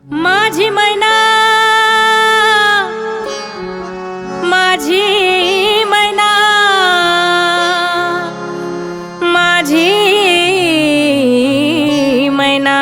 माझी मैना माझी मैना माझी मैना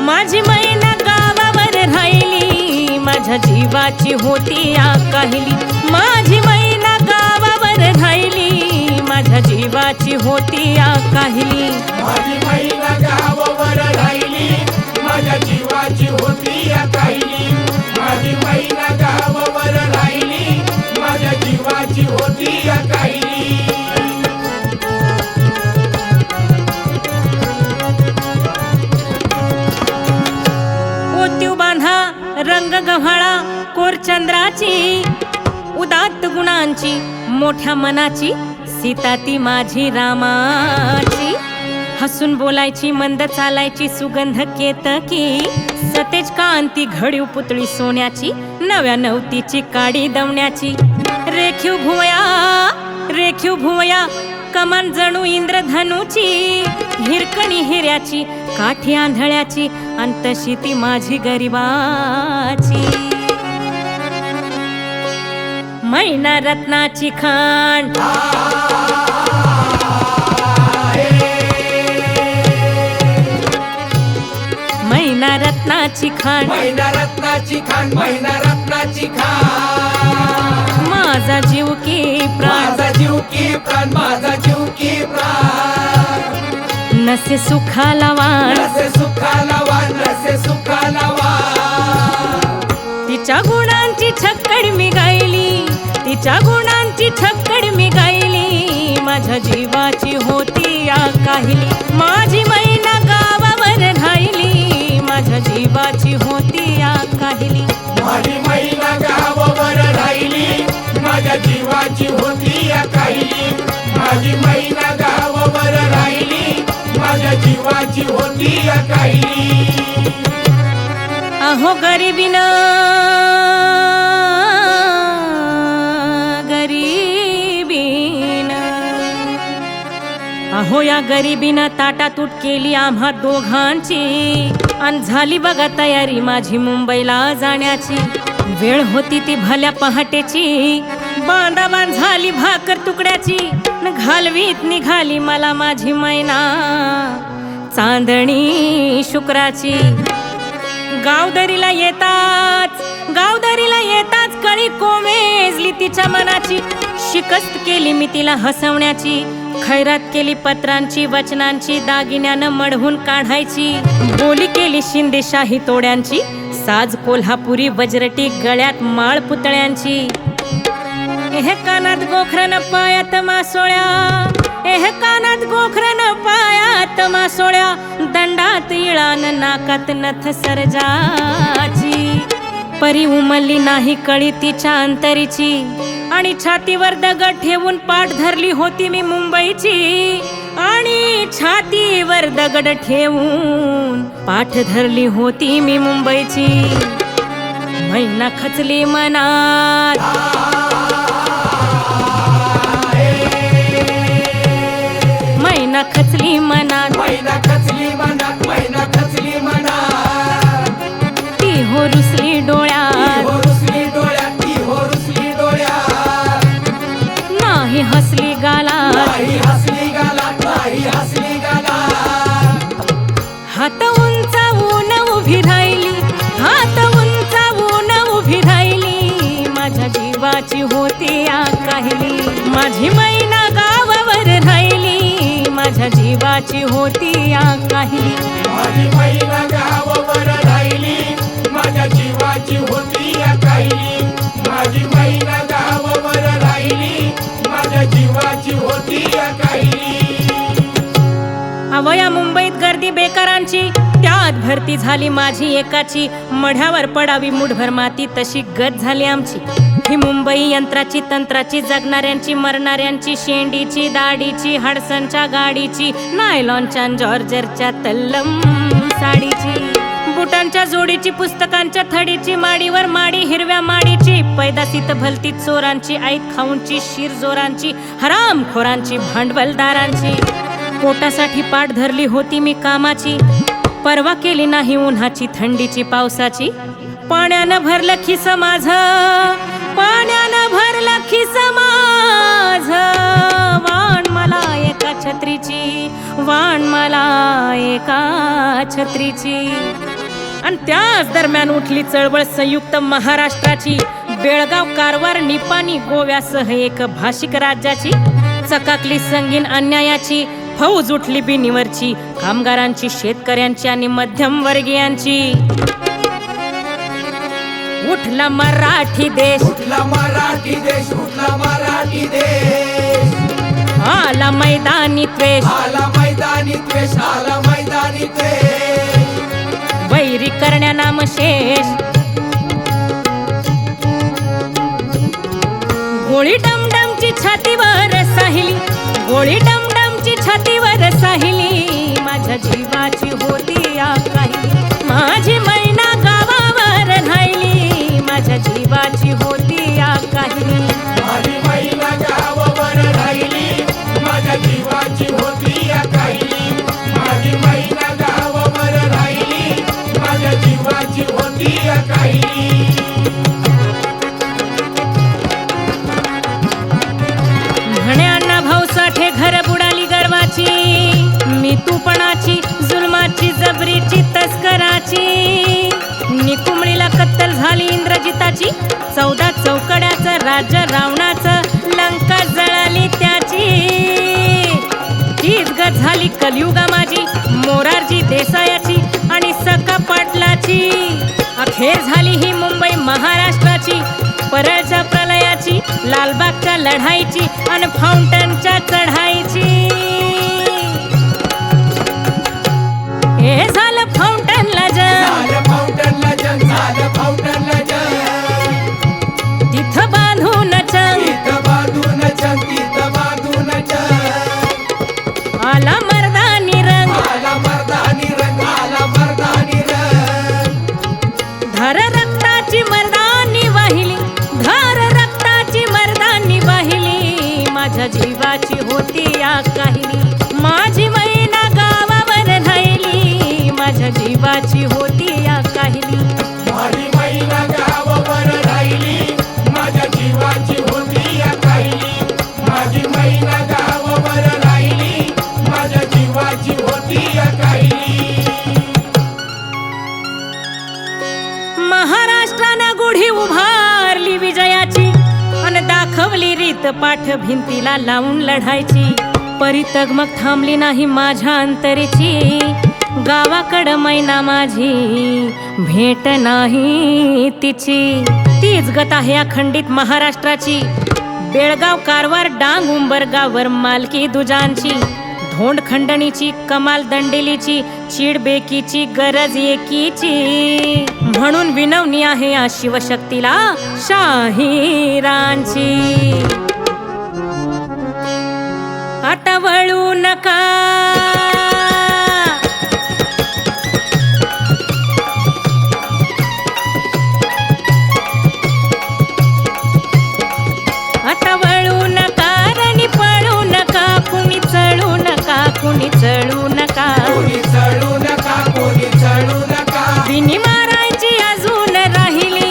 माझी मैना गावावर राहिली, माझ्या जीवाची होती आकाहिली. माझी मैना गावावर राहिली, माझ्या जीवाची होती आकाहिली. माझी मैना गावावर राहिली, माझ्या जीवाची होती आकाहिली. माझी मैना गावावर राहिली, माझ्या जीवाची होती आकाहिली. बांधा रंग गव्हाळा कोरचंद्राची, उदात्त गुणांची मोठ्या मनाची, सीता ती माझी रामाची. हसून बोलायची मंद चालायची सुगंध केतकी, सतेज कांती घडीव पुतळी सोन्याची, नव्या नवतीची काडी दवण्याची. रेखीव भुवया कमान जणू इंद्रधनुची, हिरकणी हिऱ्याची काठी आंधळ्याची, अंतशी ती माझी गरिबाची. मैना रत्नाची खाण मैना रत्नाची खाण मैना रत्नाची खान, मैना रत्नाची खान. माझा जीव की प्राण, माझा जीव की प्राण, माझा जीव की प्राण. नसे सुखाला वाण, नसे सुखाला वाण, नसे सुखाला वाण. तिच्या गुणांची छक्कड मी गायली, तिच्या गुणांची छक्कड मी गायली. माझ्या जीवाची होती आकाहिली. माझी मैना गावावर राहिली, माझ्या जीवाची होती आकाहिली. माझी मैना गावावर राहिली, माझ्या जीवाची होती आकाहिली. माझी मैना गावावर राहिली, माझ्या जीवाची होती आकाहिली. अहो गरिबीन अहो या गरिबीनं ताटातूट केली आम्हा दोघांची, अन झाली बघा तयारी माझी मुंबईला जाण्याची. वेळ होती ती भल्या पहाटेची, बांधाबांध झाली भाकर तुकड्याची, न घालवीत निघाली मला माझी मैना चांदणी शुक्राची. गावदरीला येताच कळी कोमेजली तिच्या मनाची. शिकस्त केली मी तिला हसवण्याची, खैरात केली पत्रांची वचनांची, दागिन्यानं मढवून काढायची. बोली केली शिंदेशाही तोड्यांची, साज कोल्हापुरी वज्रटी गळ्यात माळ पुतळ्यांची. एह कानात गोखरन पायात मासोळ्या, एह कानात गोखरन पायात मासोळ्या, दंडात इळान नाकात नथ सरजाची. परी उमलली नाही कळी तिच्या अंतरीची, आणि छातीवर दगड ठेवून पाठ धरली होती मी मुंबईची. आणि छातीवर दगड ठेवून पाठ धरली होती मी मुंबईची. मैना खचली मनात, मैना खचली मनात, मैना खचली मनात, मैना खचली मनात. ती हो रुसली डोळ्यात, हो रुसली डोळ्यात, ती हो रुसली डोळ्यात. नाही हसली गालात, नाही हसली गालात, नाही हसली गालात. हात उंचावून उभी राहिली, हात उंचावून उभी राहिली. माझ्या जीवाची होती आकाहिली. माझी मैना गावावर राहिली, माझ्या जीवाची होती आकाहिली. माझी मैना गावावर राहिली, माझ्या जीवाची होती आकाहिली. माझी मैना गावावर राहिली, माझ्या जीवाची होती आकाहिली. अवया मुंबईत गर्दी बेकारांची, त्यात भरती झाली माझी एकाची. मढ्यावर पडावी मुठभर माती, तशी गत झाली आमची. ही मुंबई यंत्राची तंत्राची, जगणाऱ्यांची मरणाऱ्यांची, शेंडीची दाढीची, हडसनच्या गाडीची, नायलॉनच्या जॉर्जरच्या तल्लम साडीची, बुटांच्या जोडीची, पुस्तकांच्या थडीची, माडीवर माडी हिरव्या माडीची, पैदासीत भलतीत चोरांची, ऐत खाऊंची, शिर जोरांची, हरामखोरांची, भांडवलदारांची. पोटासाठी पाठ धरली होती मी कामाची, परवा केली नाही उन्हाची थंडीची पावसाची. पाण्यानं भरलं खिस माझं, पाण्यानं भरलं खिस माझं, वाण मला एका छत्रीची, वाण मला एका छत्रीची. आणि त्याच दरम्यान उठली चळवळ संयुक्त महाराष्ट्राची, बेळगाव कारवार निपाणी गोव्यासह एक भाषिक राज्याची. चकाकली संगीन अन्यायाची, फौज उठली बिनीवरची, कामगारांची, शेतकऱ्यांची आणि मध्यमवर्गीयांची. उठला मराठी देश, उठला मराठी देश, उठला मराठी देश. आला मैदानी द्वेष, आला मैदानी द्वेष, आला मैदानी द्वेष. वैरी करण्या नामशेष. गोळी डमडमची छातीवर साहिली, गोळी डमडमची छातीवर साहिली, माझ्या जीवाची होती आकाही, माझी मैना गावावर राहिली, माझ्या जीवाची होती आकाही. माझी मैना गावावर राहिली, माझ्या जीवाची होती आकाही, माझी मैना गावावर राहिली, माझ्या जीवाची होती आकाही. म्हण्या भाऊ साठे घर बुडाली गर्वाची, मी तूपणाची, जुलमाची, जबरीची, तस्कराची. निकुमळीला कत्तल झाली इंद्रजिताची, 14 चौकड्याचं राज्य रावणाचं, लंका जळाली त्याची. तीच गत झाली कलियुगा माझी, मोरारजी देसायाची आणि सका पाटलाची. अखेर झाली ही मुंबई महाराष्ट्राची, परळच्या प्रलयाची, लालबागच्या लढाईची आणि फाउंटनच्या चढाईची. हे झालं फाउंटनला जंग, झालं फाउंटनला जंग, झालं फाउंटनला जंग. तिथं बांधून चंग, तिथं बांधून जंग, तिथं बांधून जंग. आला मर्दानी रंग, आला मर्दानी रंग, आला मर्दानी रंग. धार रक्ताची मर्दानी वाहिली, धार रक्ताची मर्दानी वाहिली, माझ्या जीवाची होती आकाहिली, माझी मैना गावावर राहिली, माझ्या जीवाची होती आकाहिली. माझी मैना गावावर राहिली, माझ्या जीवाची होती आकाहिली, माझी मैना गावावर राहिली, माझ्या जीवाची होती आकाहिली. महाराष्ट्रानं गुढी उभारली विजयाची आणि दाखवली रीत पाठ भिंतीला लावून लढायची. परितगमग थांबली नाही माझ्या अंतरेची, गावाकडं मैना माझी भेट नाही तिची. तीच गत आहे अखंडित महाराष्ट्राची, बेळगाव कारवार डांग उंबरगावर मालकी दुजांची. धोंड खंडणीची, कमाल दंडेलीची, चिडबेकीची, गरज एकीची. म्हणून विनवणी आहे या शिवशक्तीला शाहिरांची. आता वळू नका, आता वळू नका, रणी पळू नका, कुणी चढू नका, कुणी चढू नका, कोणी चढू नका, कोणी चढू नका. बिनी मारायची अजून राहिली,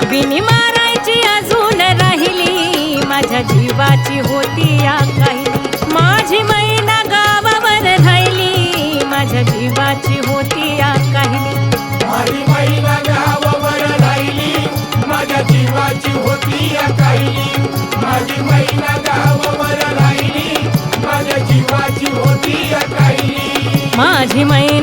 बिनी मारायची अजून राहिली, माझ्या जीवाची होती आकाहिली, माझी मैना गावावर राहिली, माझ्या जीवाची होती आकाहिली. माझी मैना गावावर राहिली, माझ्या जीवाची होती आकाहिली, माझी मैना गावावर राहिली, माझ्या जीवाची होती आकाहिली. माझी मैना